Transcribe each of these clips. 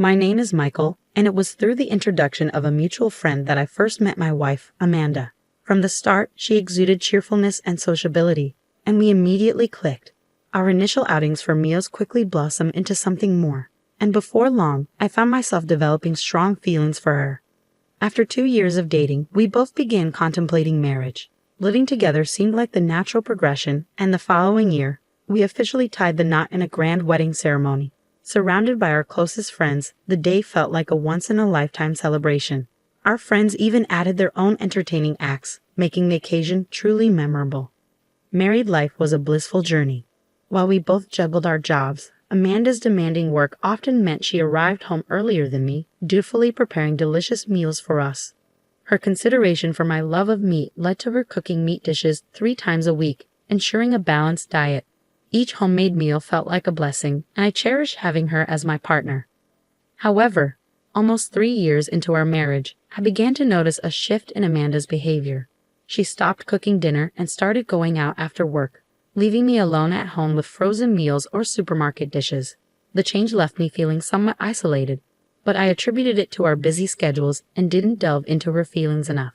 My name is Michael, and it was through the introduction of a mutual friend that I first met my wife, Amanda. From the start, she exuded cheerfulness and sociability, and we immediately clicked. Our initial outings for meals quickly blossomed into something more, and before long, I found myself developing strong feelings for her. After 2 years of dating, we both began contemplating marriage. Living together seemed like the natural progression, and the following year, we officially tied the knot in a grand wedding ceremony. Surrounded by our closest friends, the day felt like a once-in-a-lifetime celebration. Our friends even added their own entertaining acts, making the occasion truly memorable. Married life was a blissful journey. While we both juggled our jobs, Amanda's demanding work often meant she arrived home earlier than me, dutifully preparing delicious meals for us. Her consideration for my love of meat led to her cooking meat dishes 3 times a week, ensuring a balanced diet. Each homemade meal felt like a blessing, and I cherished having her as my partner. However, almost 3 years into our marriage, I began to notice a shift in Amanda's behavior. She stopped cooking dinner and started going out after work, leaving me alone at home with frozen meals or supermarket dishes. The change left me feeling somewhat isolated, but I attributed it to our busy schedules and didn't delve into her feelings enough.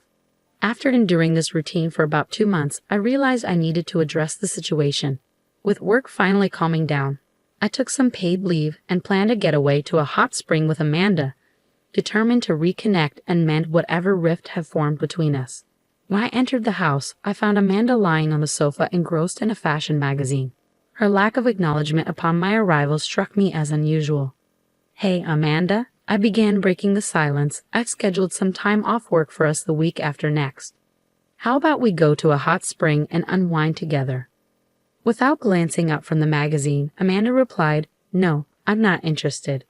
After enduring this routine for about 2 months, I realized I needed to address the situation. With work finally calming down, I took some paid leave and planned a getaway to a hot spring with Amanda, determined to reconnect and mend whatever rift had formed between us. When I entered the house, I found Amanda lying on the sofa engrossed in a fashion magazine. Her lack of acknowledgement upon my arrival struck me as unusual. "Hey, Amanda," I began, breaking the silence. "I've scheduled some time off work for us the week after next. How about we go to a hot spring and unwind together?" Without glancing up from the magazine, Amanda replied, "No, I'm not interested."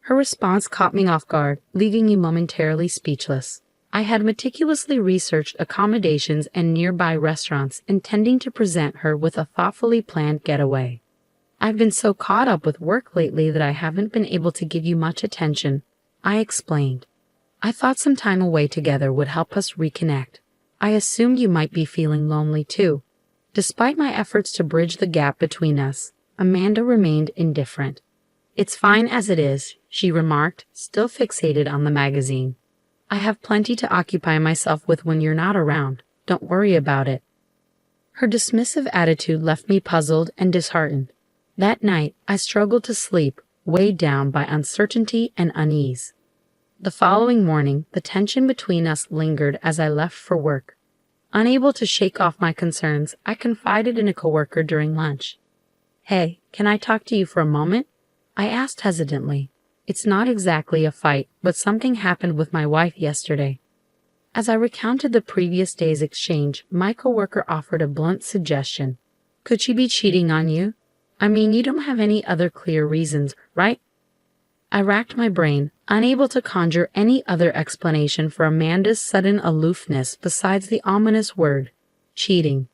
Her response caught me off guard, leaving me momentarily speechless. I had meticulously researched accommodations and nearby restaurants, intending to present her with a thoughtfully planned getaway. "I've been so caught up with work lately that I haven't been able to give you much attention," I explained. "I thought some time away together would help us reconnect. I assumed you might be feeling lonely too." Despite my efforts to bridge the gap between us, Amanda remained indifferent. "It's fine as it is," she remarked, still fixated on the magazine. "I have plenty to occupy myself with when you're not around. Don't worry about it." Her dismissive attitude left me puzzled and disheartened. That night, I struggled to sleep, weighed down by uncertainty and unease. The following morning, the tension between us lingered as I left for work. Unable to shake off my concerns, I confided in a coworker during lunch. "Hey, can I talk to you for a moment?" I asked hesitantly. "It's not exactly a fight, but something happened with my wife yesterday." As I recounted the previous day's exchange, my coworker offered a blunt suggestion. "Could she be cheating on you? I mean, you don't have any other clear reasons, right?" I racked my brain, unable to conjure any other explanation for Amanda's sudden aloofness besides the ominous word, cheating.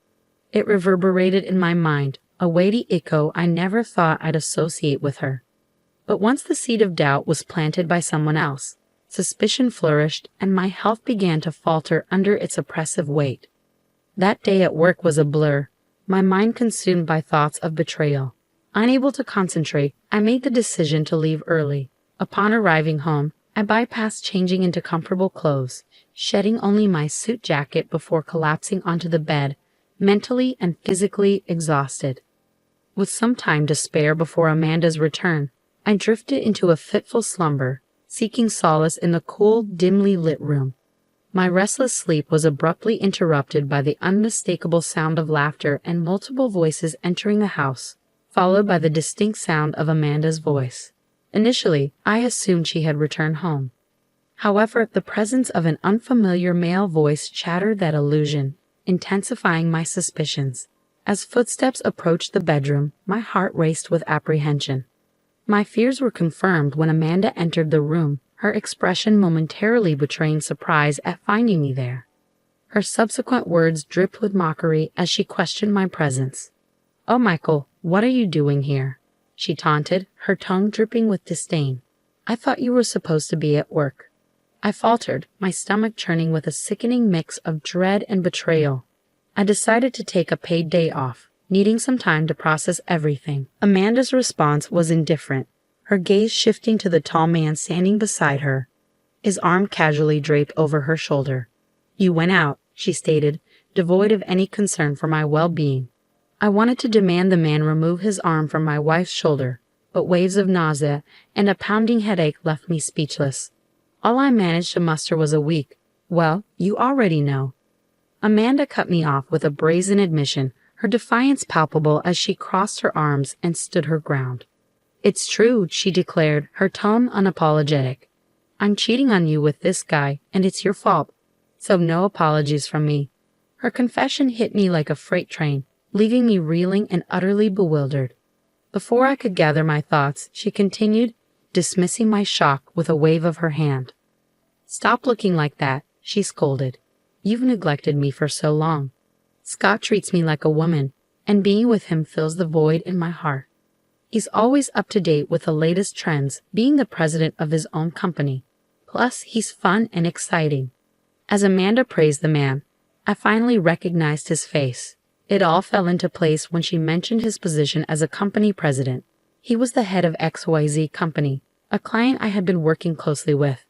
It reverberated in my mind, a weighty echo I never thought I'd associate with her. But once the seed of doubt was planted by someone else, suspicion flourished and my health began to falter under its oppressive weight. That day at work was a blur, my mind consumed by thoughts of betrayal. Unable to concentrate, I made the decision to leave early. Upon arriving home, I bypassed changing into comfortable clothes, shedding only my suit jacket before collapsing onto the bed, mentally and physically exhausted. With some time to spare before Amanda's return, I drifted into a fitful slumber, seeking solace in the cool, dimly lit room. My restless sleep was abruptly interrupted by the unmistakable sound of laughter and multiple voices entering the house, followed by the distinct sound of Amanda's voice. Initially, I assumed she had returned home. However, the presence of an unfamiliar male voice shattered that illusion, intensifying my suspicions. As footsteps approached the bedroom, my heart raced with apprehension. My fears were confirmed when Amanda entered the room, her expression momentarily betraying surprise at finding me there. Her subsequent words dripped with mockery as she questioned my presence. "Oh, Michael, what are you doing here?" she taunted, her tongue dripping with disdain. "I thought you were supposed to be at work." I faltered, my stomach churning with a sickening mix of dread and betrayal. I decided to take a paid day off, needing some time to process everything. Amanda's response was indifferent, her gaze shifting to the tall man standing beside her, his arm casually draped over her shoulder. "You went out," she stated, devoid of any concern for my well-being. I wanted to demand the man remove his arm from my wife's shoulder, but waves of nausea and a pounding headache left me speechless. All I managed to muster was a weak, "Well, you already know." Amanda cut me off with a brazen admission, her defiance palpable as she crossed her arms and stood her ground. "It's true," she declared, her tone unapologetic. "I'm cheating on you with this guy, and it's your fault. So no apologies from me." Her confession hit me like a freight train, leaving me reeling and utterly bewildered. Before I could gather my thoughts, she continued, dismissing my shock with a wave of her hand. "Stop looking like that," she scolded. "You've neglected me for so long. Scott treats me like a woman, and being with him fills the void in my heart. He's always up to date with the latest trends, being the president of his own company. Plus, he's fun and exciting." As Amanda praised the man, I finally recognized his face. It all fell into place when she mentioned his position as a company president. He was the head of XYZ Company, a client I had been working closely with.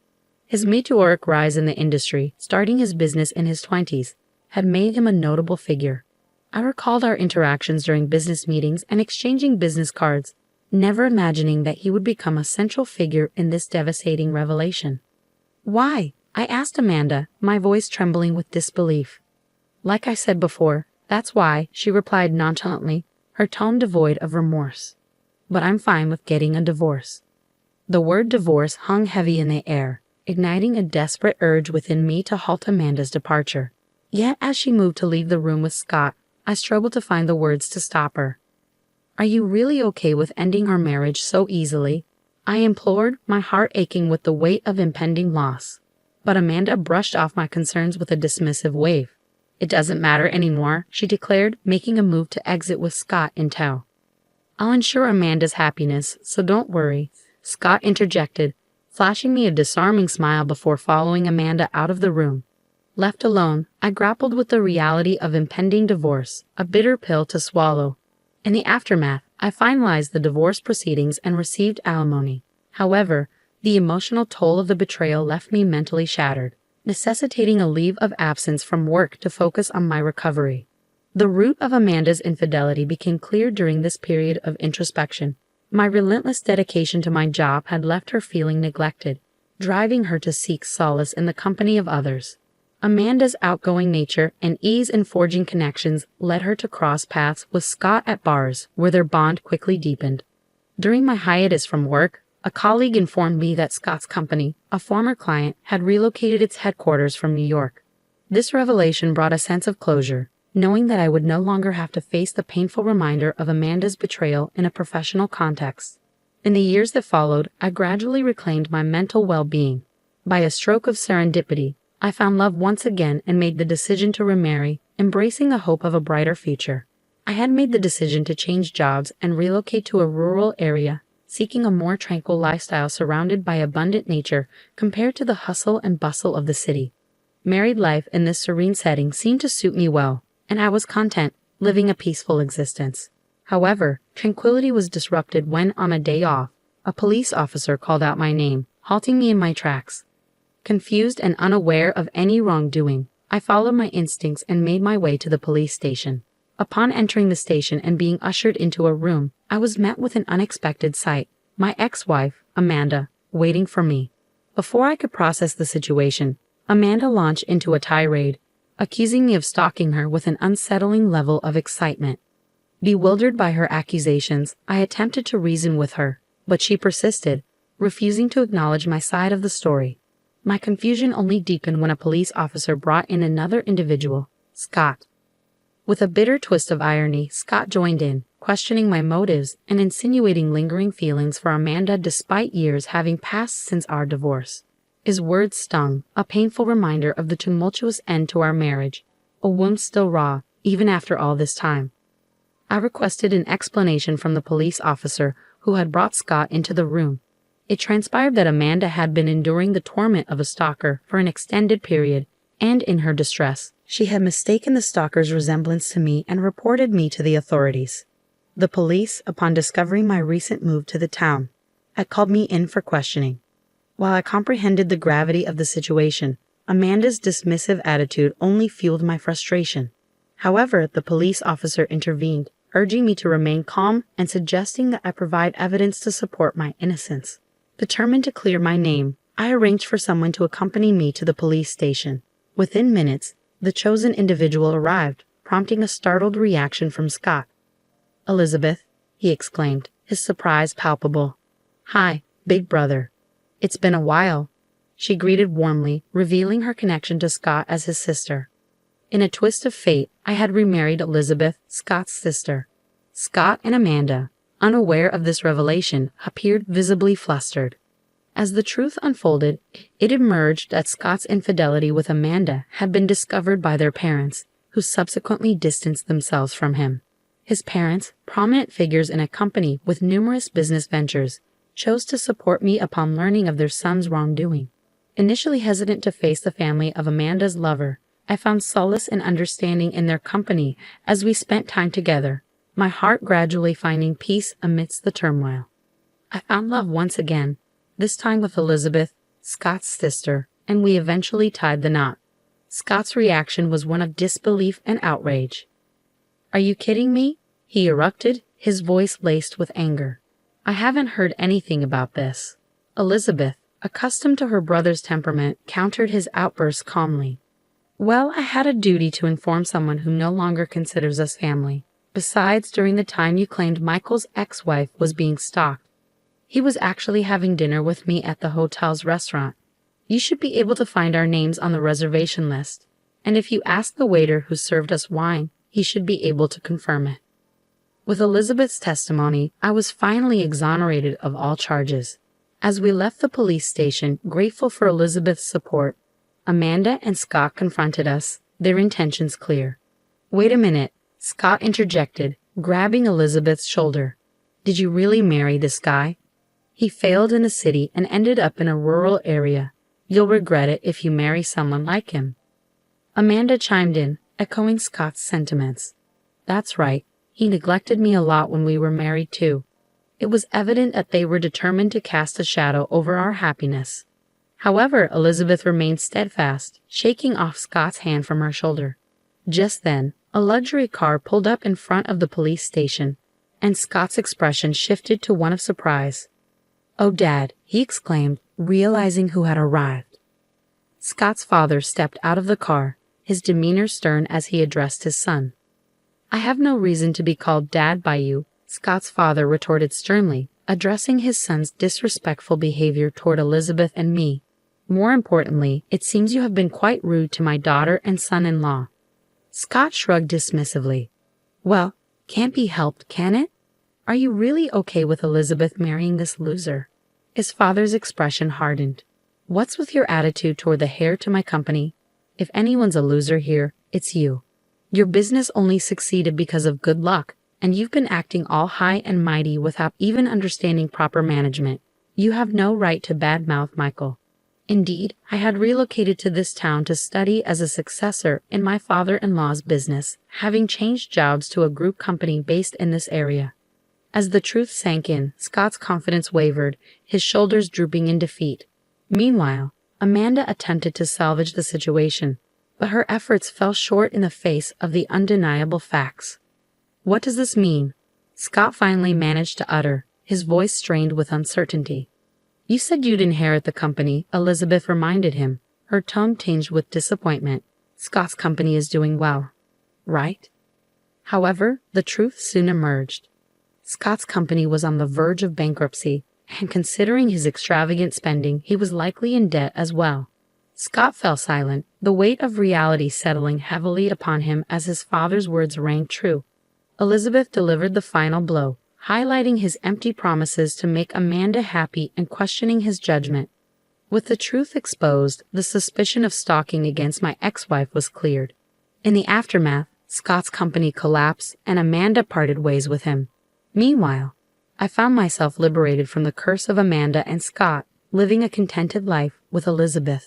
His meteoric rise in the industry, starting his business in his 20s, had made him a notable figure. I recalled our interactions during business meetings and exchanging business cards, never imagining that he would become a central figure in this devastating revelation. "Why?" I asked Amanda, my voice trembling with disbelief. "Like I said before, that's why," she replied nonchalantly, her tone devoid of remorse. "But I'm fine with getting a divorce." The word divorce hung heavy in the air, igniting a desperate urge within me to halt Amanda's departure. Yet as she moved to leave the room with Scott, I struggled to find the words to stop her. "Are you really okay with ending our marriage so easily?" I implored, my heart aching with the weight of impending loss. But Amanda brushed off my concerns with a dismissive wave. "It doesn't matter anymore," she declared, making a move to exit with Scott in tow. "I'll ensure Amanda's happiness, so don't worry," Scott interjected, flashing me a disarming smile before following Amanda out of the room. Left alone, I grappled with the reality of impending divorce, a bitter pill to swallow. In the aftermath, I finalized the divorce proceedings and received alimony. However, the emotional toll of the betrayal left me mentally shattered, necessitating a leave of absence from work to focus on my recovery. The root of Amanda's infidelity became clear during this period of introspection. My relentless dedication to my job had left her feeling neglected, driving her to seek solace in the company of others. Amanda's outgoing nature and ease in forging connections led her to cross paths with Scott at bars, where their bond quickly deepened. During my hiatus from work, a colleague informed me that Scott's company, a former client, had relocated its headquarters from New York. This revelation brought a sense of closure, knowing that I would no longer have to face the painful reminder of Amanda's betrayal in a professional context. In the years that followed, I gradually reclaimed my mental well-being. By a stroke of serendipity, I found love once again and made the decision to remarry, embracing the hope of a brighter future. I had made the decision to change jobs and relocate to a rural area, seeking a more tranquil lifestyle surrounded by abundant nature compared to the hustle and bustle of the city. Married life in this serene setting seemed to suit me well, and I was content, living a peaceful existence. However, tranquility was disrupted when, on a day off, a police officer called out my name, halting me in my tracks. Confused and unaware of any wrongdoing, I followed my instincts and made my way to the police station. Upon entering the station and being ushered into a room, I was met with an unexpected sight, my ex-wife, Amanda, waiting for me. Before I could process the situation, Amanda launched into a tirade, accusing me of stalking her with an unsettling level of excitement. Bewildered by her accusations, I attempted to reason with her, but she persisted, refusing to acknowledge my side of the story. My confusion only deepened when a police officer brought in another individual, Scott. With a bitter twist of irony, Scott joined in, questioning my motives and insinuating lingering feelings for Amanda despite years having passed since our divorce. His words stung, a painful reminder of the tumultuous end to our marriage, a wound still raw, even after all this time. I requested an explanation from the police officer who had brought Scott into the room. It transpired that Amanda had been enduring the torment of a stalker for an extended period, and in her distress, she had mistaken the stalker's resemblance to me and reported me to the authorities. The police, upon discovering my recent move to the town, had called me in for questioning. While I comprehended the gravity of the situation, Amanda's dismissive attitude only fueled my frustration. However, the police officer intervened, urging me to remain calm and suggesting that I provide evidence to support my innocence. Determined to clear my name, I arranged for someone to accompany me to the police station. Within minutes, the chosen individual arrived, prompting a startled reaction from Scott. "Elizabeth," he exclaimed, his surprise palpable. "Hi, big brother. It's been a while," she greeted warmly, revealing her connection to Scott as his sister. In a twist of fate, I had remarried Elizabeth, Scott's sister. Scott and Amanda, unaware of this revelation, appeared visibly flustered. As the truth unfolded, it emerged that Scott's infidelity with Amanda had been discovered by their parents, who subsequently distanced themselves from him. His parents, prominent figures in a company with numerous business ventures, chose to support me upon learning of their son's wrongdoing. Initially hesitant to face the family of Amanda's lover, I found solace and understanding in their company as we spent time together, my heart gradually finding peace amidst the turmoil. I found love once again, this time with Elizabeth, Scott's sister, and we eventually tied the knot. Scott's reaction was one of disbelief and outrage. "Are you kidding me?" he erupted, his voice laced with anger. "I haven't heard anything about this." Elizabeth, accustomed to her brother's temperament, countered his outburst calmly. "Well, I had a duty to inform someone who no longer considers us family. Besides, during the time you claimed Michael's ex-wife was being stalked, he was actually having dinner with me at the hotel's restaurant. You should be able to find our names on the reservation list, and if you ask the waiter who served us wine, he should be able to confirm it." With Elizabeth's testimony, I was finally exonerated of all charges. As we left the police station, grateful for Elizabeth's support, Amanda and Scott confronted us, their intentions clear. "Wait a minute," Scott interjected, grabbing Elizabeth's shoulder. "Did you really marry this guy? He failed in a city and ended up in a rural area. You'll regret it if you marry someone like him." Amanda chimed in, echoing Scott's sentiments. "That's right. He neglected me a lot when we were married too." It was evident that they were determined to cast a shadow over our happiness. However, Elizabeth remained steadfast, shaking off Scott's hand from her shoulder. Just then, a luxury car pulled up in front of the police station, and Scott's expression shifted to one of surprise. "Oh, Dad," he exclaimed, realizing who had arrived. Scott's father stepped out of the car, his demeanor stern as he addressed his son. "I have no reason to be called Dad by you," Scott's father retorted sternly, addressing his son's disrespectful behavior toward Elizabeth and me. "More importantly, it seems you have been quite rude to my daughter and son-in-law." Scott shrugged dismissively. "Well, can't be helped, can it? Are you really okay with Elizabeth marrying this loser?" His father's expression hardened. "What's with your attitude toward the heir to my company? If anyone's a loser here, it's you. Your business only succeeded because of good luck, and you've been acting all high and mighty without even understanding proper management. You have no right to badmouth Michael. Indeed, I had relocated to this town to study as a successor in my father-in-law's business, having changed jobs to a group company based in this area." As the truth sank in, Scott's confidence wavered, his shoulders drooping in defeat. Meanwhile, Amanda attempted to salvage the situation, but her efforts fell short in the face of the undeniable facts. "What does this mean?" Scott finally managed to utter, his voice strained with uncertainty. "You said you'd inherit the company," Elizabeth reminded him, her tone tinged with disappointment. "Scott's company is doing well, right?" However, the truth soon emerged. Scott's company was on the verge of bankruptcy, and considering his extravagant spending, he was likely in debt as well. Scott fell silent, the weight of reality settling heavily upon him as his father's words rang true. Elizabeth delivered the final blow, highlighting his empty promises to make Amanda happy and questioning his judgment. With the truth exposed, the suspicion of stalking against my ex-wife was cleared. In the aftermath, Scott's company collapsed and Amanda parted ways with him. Meanwhile, I found myself liberated from the curse of Amanda and Scott, living a contented life with Elizabeth.